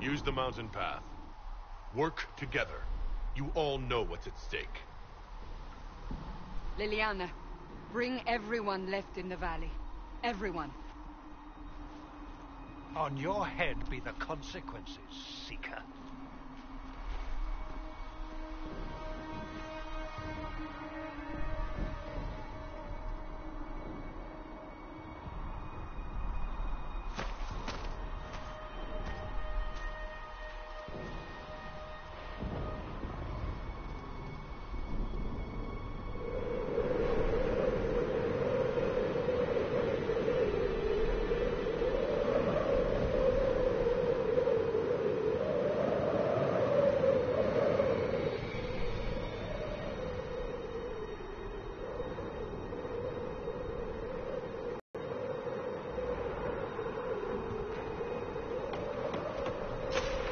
Use the mountain path. Work together. You all know what's at stake. Liliana, bring everyone left in the valley. Everyone. On your head be the consequences, Seeker.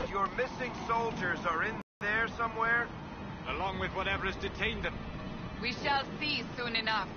Your missing soldiers are in there somewhere? Along with whatever has detained them. We shall see soon enough.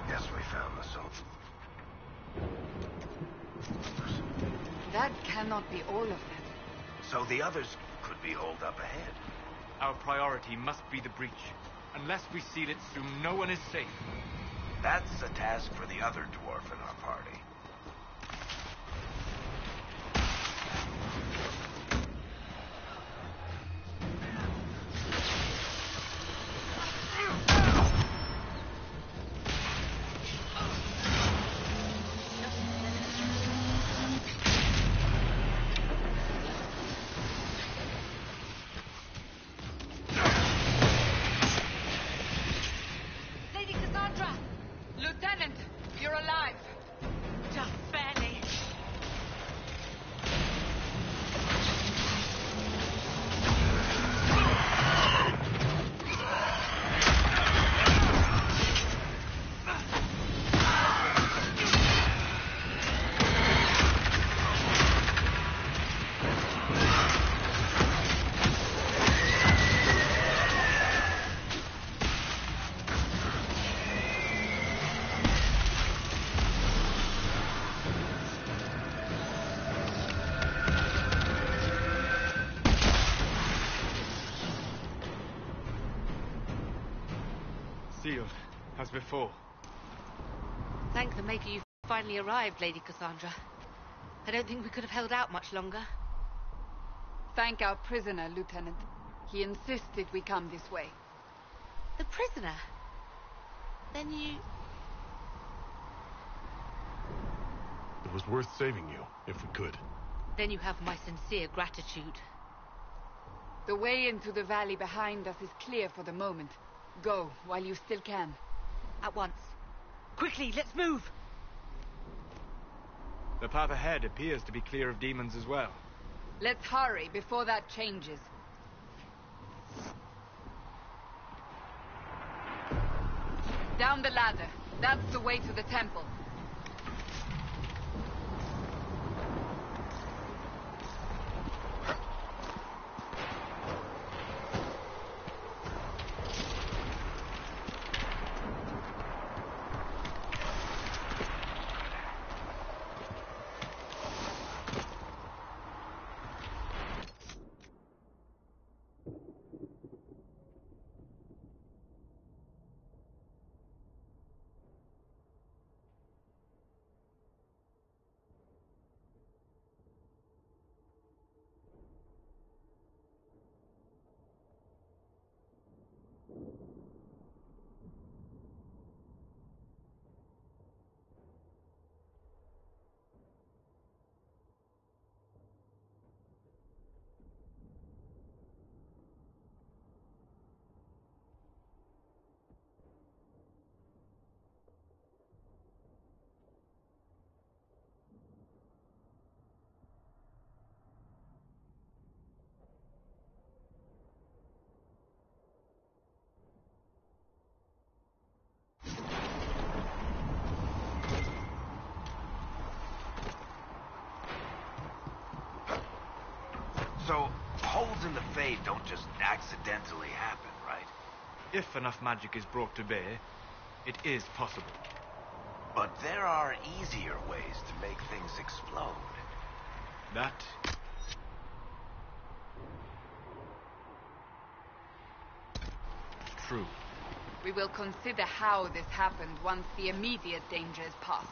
Guess we found the soul. That cannot be all of them. So the others could be holed up ahead. Our priority must be the breach. Unless we seal it soon, no one is safe. That's a task for the other dwarf in our party. Lady Cassandra! Lieutenant, you're alive. Just barely. Sealed, as before. Thank the Maker you finally arrived, Lady Cassandra. I don't think we could have held out much longer. Thank our prisoner, Lieutenant. He insisted we come this way. The prisoner? Then you... It was worth saving you, if we could. Then you have my sincere gratitude. The way into the valley behind us is clear for the moment. Go, while you still can. At once. Quickly, let's move! The path ahead appears to be clear of demons as well. Let's hurry before that changes. Down the ladder. That's the way to the temple. So, holes in the Fade don't just accidentally happen, right? If enough magic is brought to bear, it is possible. But there are easier ways to make things explode. That... is true. We will consider how this happened once the immediate danger is past.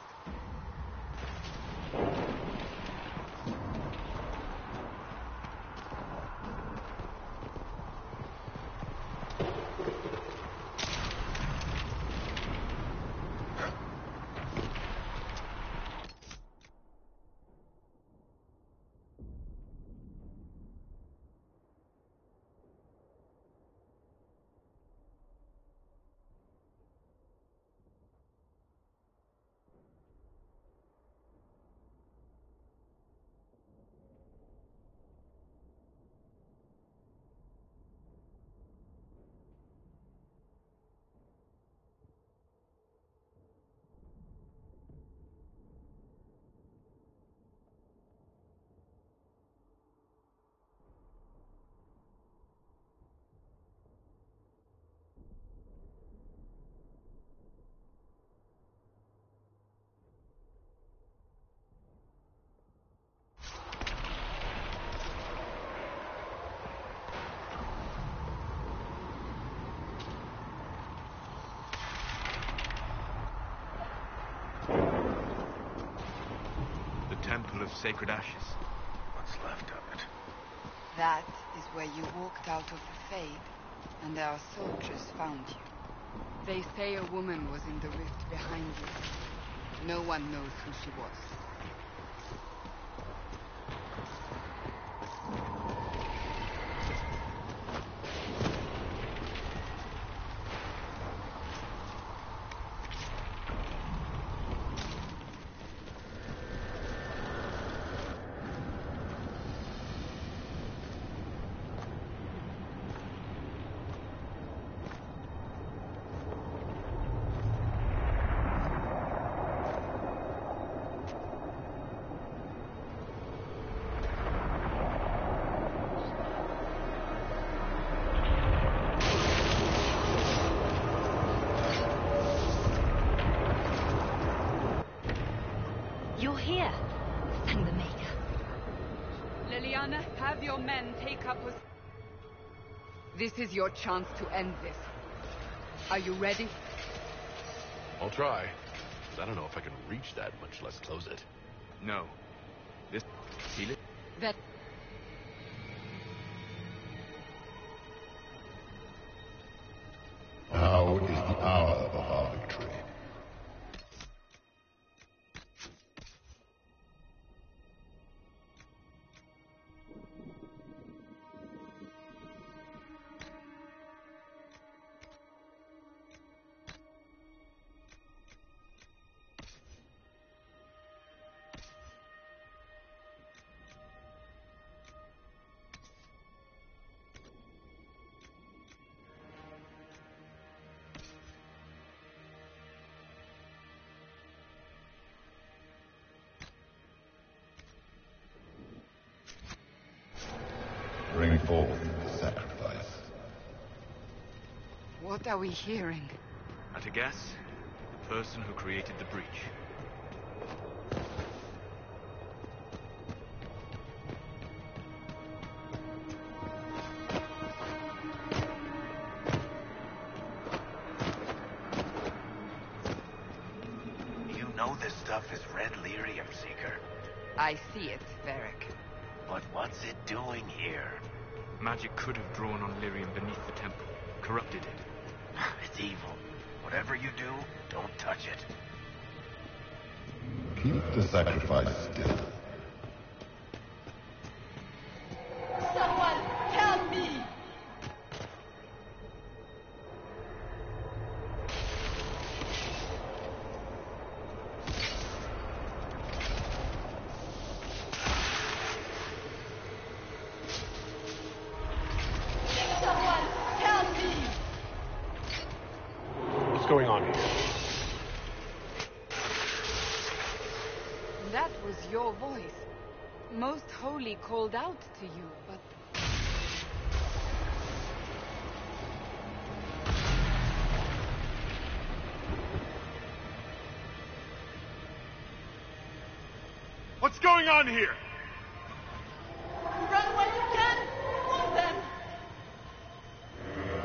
temple of sacred ashes. What's left of it? That is where you walked out of the Fade, and our soldiers found you. They say a woman was in the rift behind you. No one knows who she was. You're here, sang the Maker. Liliana, have your men take up a... This is your chance to end this. Are you ready? I'll try. But I don't know if I can reach that, much less close it. No. This... seal it? That... Now is the hour of our victory. Bring forth the sacrifice. What are we hearing? At a guess, the person who created the breach. You know this stuff is red lyrium, Seeker. I see it, Varric. But what's it doing here? Magic could have drawn on lyrium beneath the temple, corrupted it. It's evil. Whatever you do, don't touch it. Keep the sacrifice still. Someone help me! What's going on here? That was your voice. Most Holy called out to you, but... What's going on here? Run when you can! Move them!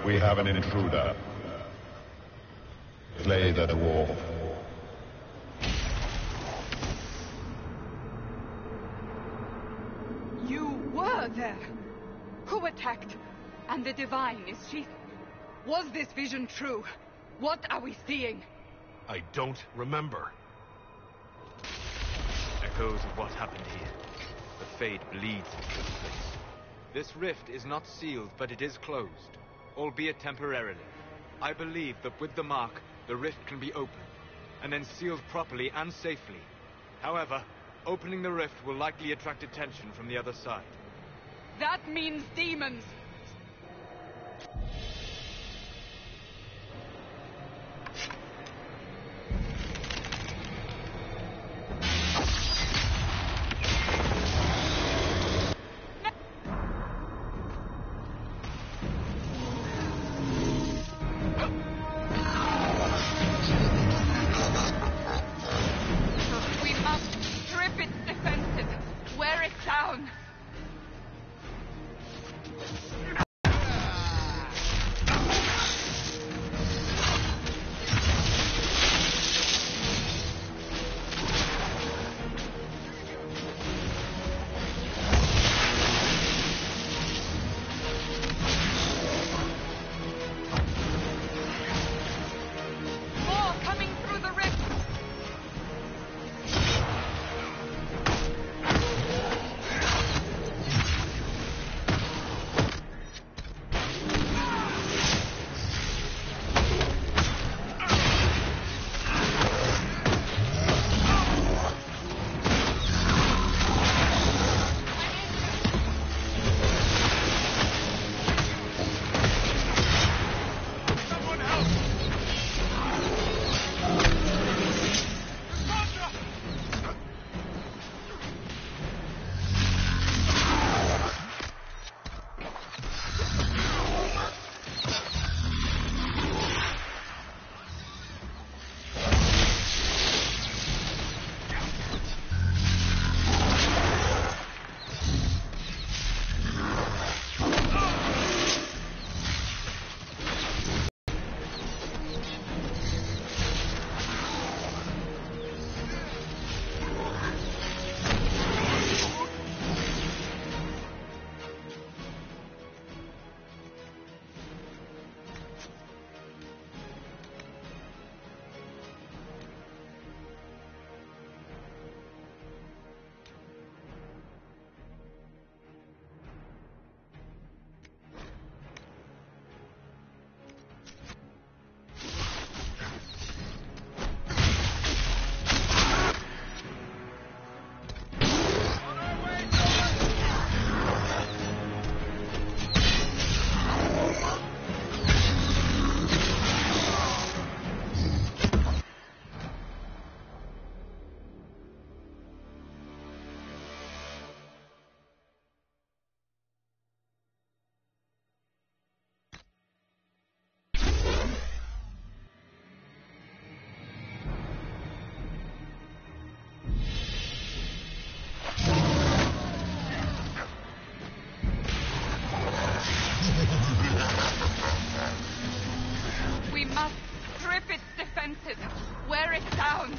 We have an intruder. Slay the dwarf. You were there! Who attacked? And the Divine, is she... Was this vision true? What are we seeing? I don't remember. Echoes of what happened here. The Fade bleeds into this place. This rift is not sealed, but it is closed, albeit temporarily. I believe that with the mark, the rift can be opened, and then sealed properly and safely. However, opening the rift will likely attract attention from the other side. That means demons! We must strip its defenses, wear it down. wear it down.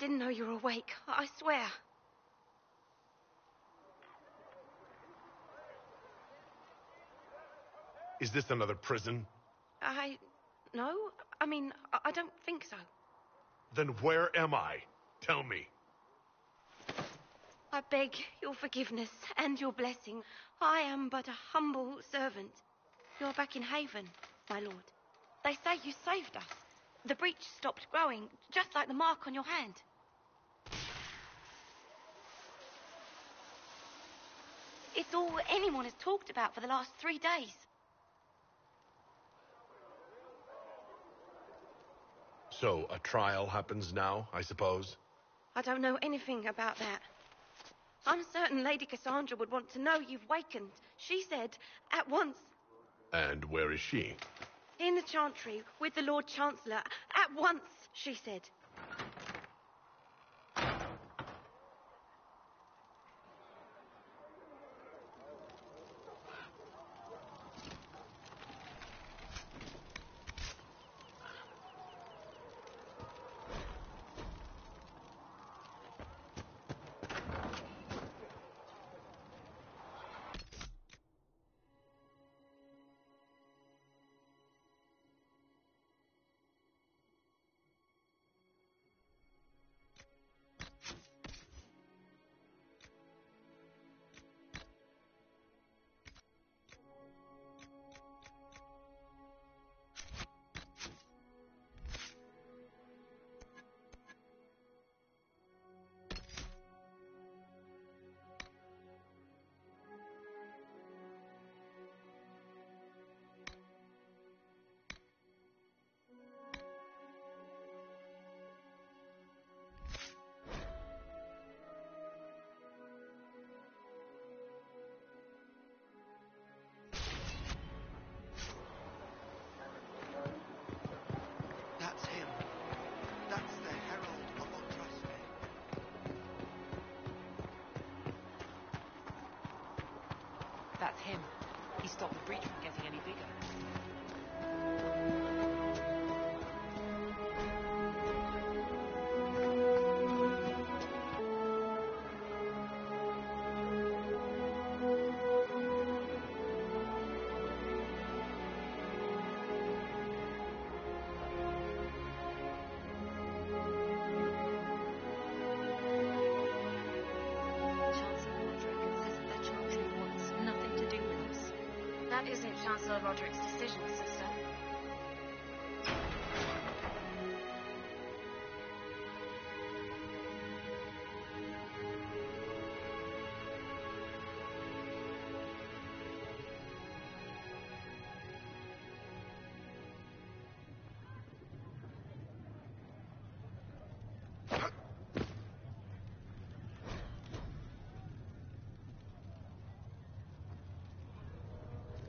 didn't know you were awake. I swear. Is this another prison? No. I mean, I don't think so. Then where am I? Tell me. I beg your forgiveness and your blessing. I am but a humble servant. You're back in Haven, my lord. They say you saved us. The breach stopped growing, just like the mark on your hand. It's all anyone has talked about for the last 3 days. So, a trial happens now, I suppose? I don't know anything about that. I'm certain Lady Cassandra would want to know you've wakened. She said, at once. And where is she? In the Chantry, with the Lord Chancellor. At once, she said. That's him. That's the Herald of Anões. That's him. He stopped the breach from getting any bigger. That isn't Chancellor Roderick's decision, sister.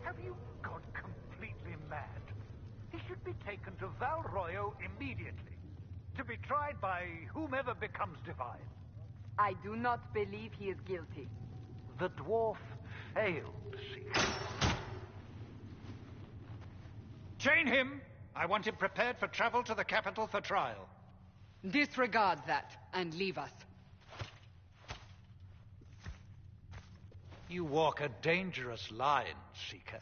Have you gone completely mad? He should be taken to Val Royo immediately, to be tried by whomever becomes divine. I do not believe he is guilty. The dwarf failed, Seeker. Chain him! I want him prepared for travel to the capital for trial. Disregard that and leave us. You walk a dangerous line, Seeker.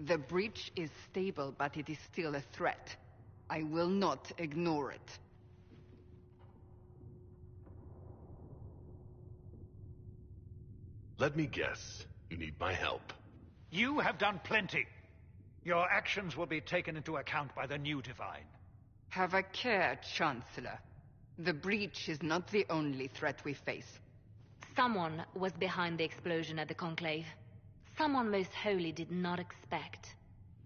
The breach is stable, but it is still a threat. I will not ignore it. Let me guess. You need my help. You have done plenty. Your actions will be taken into account by the new divine. Have a care, Chancellor. The breach is not the only threat we face. Someone was behind the explosion at the Conclave. Someone Most Holy did not expect.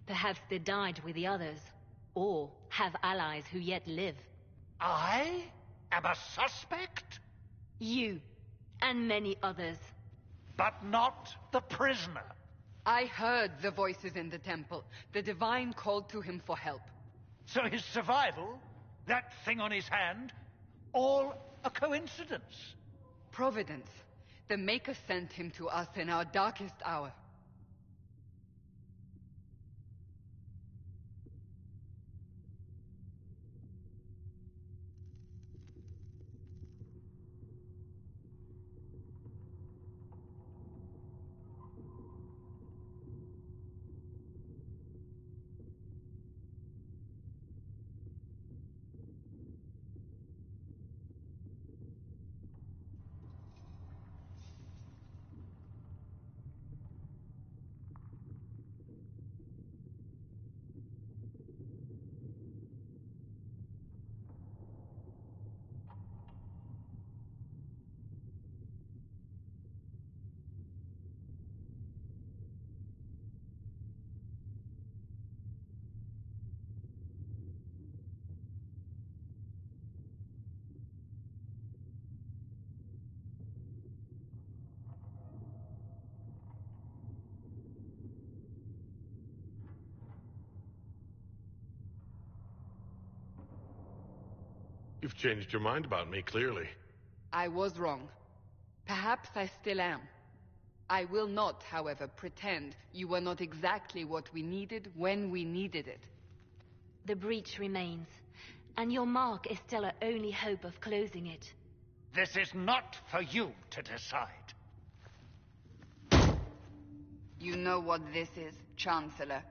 Perhaps they died with the others, or have allies who yet live. I am a suspect? You, and many others. But not the prisoner. I heard the voices in the temple. The divine called to him for help. So his survival, that thing on his hand, all a coincidence? Providence. The Maker sent him to us in our darkest hour. You've changed your mind about me, clearly. I was wrong. Perhaps I still am. I will not, however, pretend you were not exactly what we needed when we needed it. The breach remains, and your mark is still our only hope of closing it. This is not for you to decide. You know what this is, Chancellor.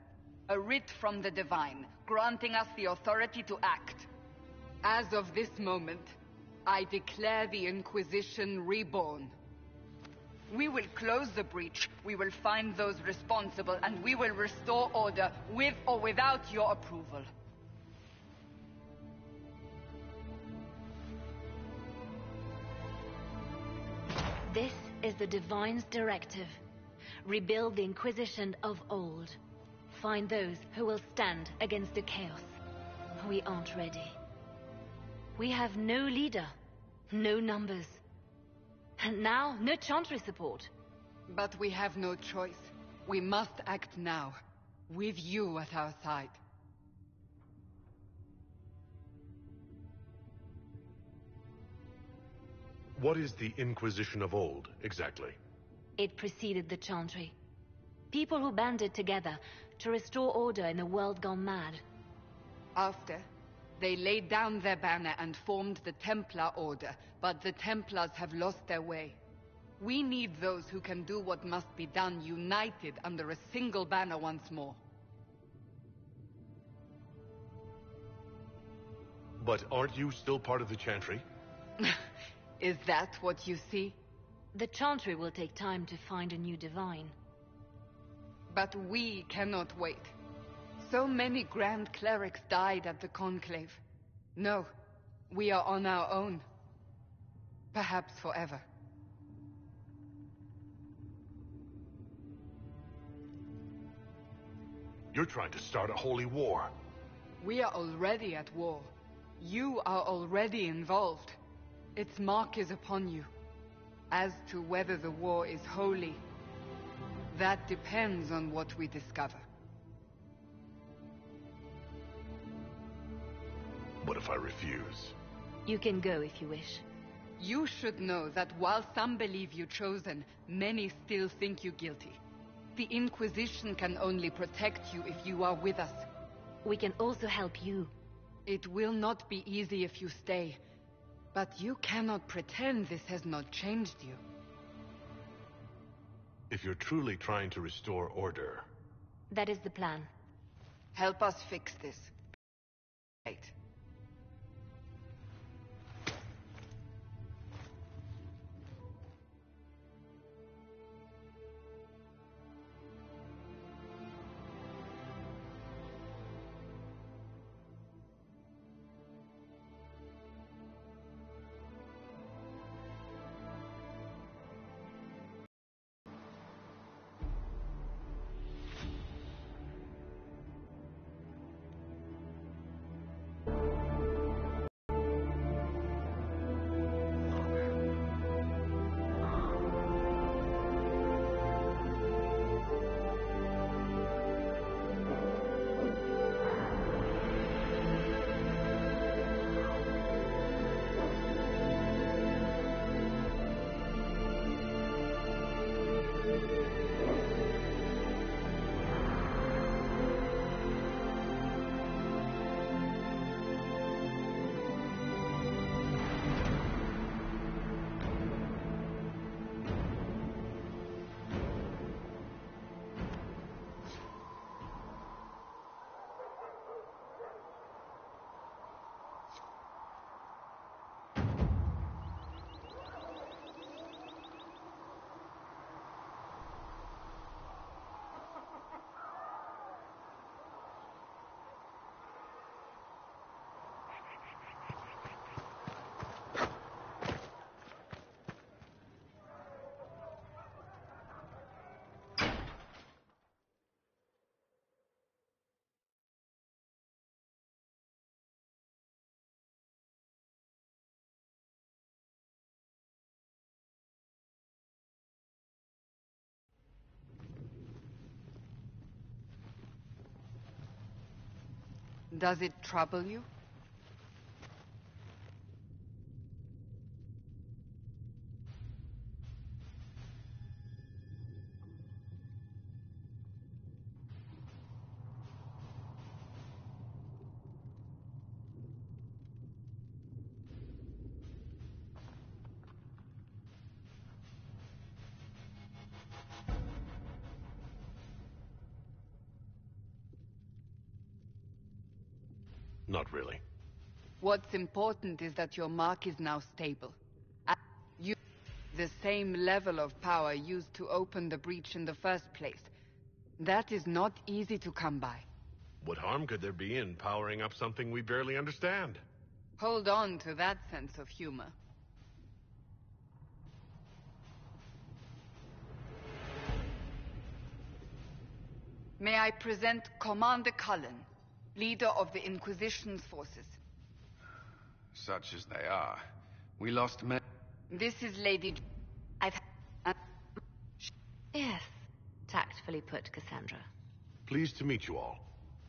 A writ from the Divine, granting us the authority to act. As of this moment, I declare the Inquisition reborn. We will close the breach, we will find those responsible, and we will restore order with or without your approval. This is the Divine's directive. Rebuild the Inquisition of old. Find those who will stand against the chaos. We aren't ready. We have no leader, no numbers. And now, no Chantry support. But we have no choice. We must act now, with you at our side. What is the Inquisition of old, exactly? It preceded the Chantry. People who banded together to restore order in a world gone mad. After, they laid down their banner and formed the Templar Order, but the Templars have lost their way. We need those who can do what must be done, united under a single banner once more. But aren't you still part of the Chantry? Is that what you see? The Chantry will take time to find a new Divine. But we cannot wait. So many Grand Clerics died at the Conclave. No, we are on our own. Perhaps forever. You're trying to start a holy war. We are already at war. You are already involved. Its mark is upon you. As to whether the war is holy, that depends on what we discover. What if I refuse? You can go if you wish. You should know that while some believe you chosen, many still think you guilty. The Inquisition can only protect you if you are with us. We can also help you. It will not be easy if you stay. But you cannot pretend this has not changed you. If you're truly trying to restore order... That is the plan. Help us fix this. Right. Does it trouble you? Not really. What's important is that your mark is now stable. And you the same level of power used to open the breach in the first place. That is not easy to come by. What harm could there be in powering up something we barely understand? Hold on to that sense of humor. May I present Commander Cullen, leader of the Inquisition's forces. Such as they are. We lost men. This is Lady... Yes, tactfully put, Cassandra. Pleased to meet you all.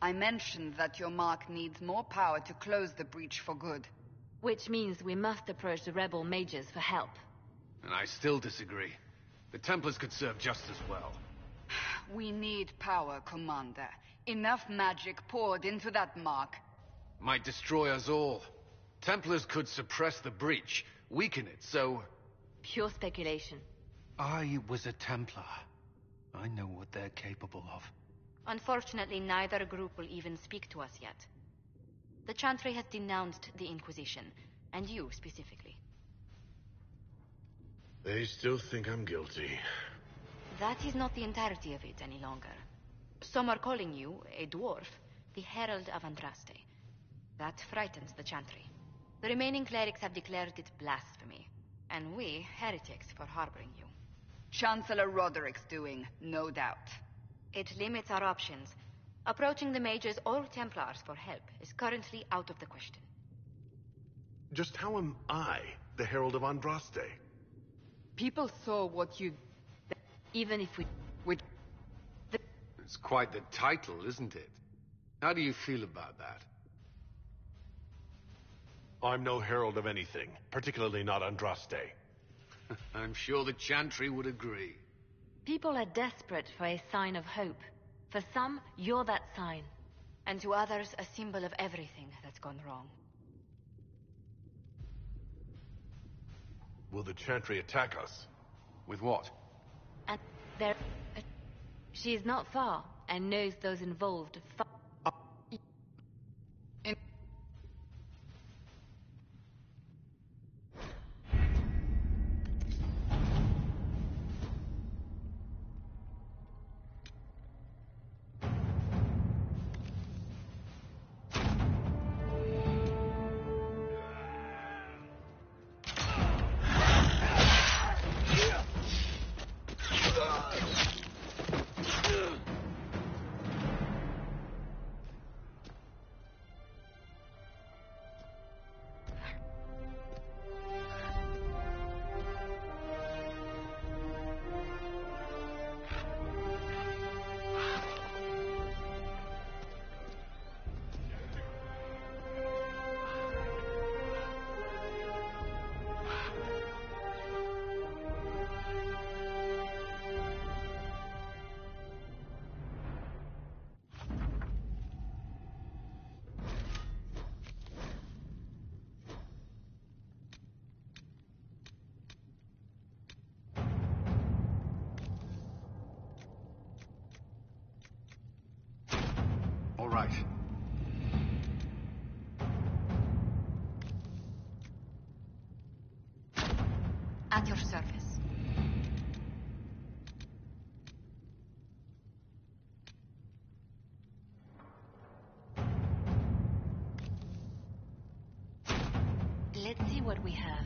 I mentioned that your mark needs more power to close the breach for good. Which means we must approach the rebel mages for help. And I still disagree. The Templars could serve just as well. We need power, Commander. Enough magic poured into that mark. Might destroy us all. Templars could suppress the breach, weaken it, so... Pure speculation. I was a Templar. I know what they're capable of. Unfortunately, neither group will even speak to us yet. The Chantry has denounced the Inquisition, and you specifically. They still think I'm guilty. That is not the entirety of it any longer. Some are calling you, a dwarf, the Herald of Andraste. That frightens the Chantry. The remaining clerics have declared it blasphemy, and we, heretics, for harboring you. Chancellor Roderick's doing, no doubt. It limits our options. Approaching the mages or Templars for help is currently out of the question. Just how am I the Herald of Andraste? People saw what you... Even if we... It's quite the title, isn't it? How do you feel about that? I'm no herald of anything, particularly not Andraste. I'm sure the Chantry would agree. People are desperate for a sign of hope. For some, you're that sign. And to others, a symbol of everything that's gone wrong. Will the Chantry attack us? With what? And there... She is not far, and knows those involved far... All right. At your service. Let's see what we have.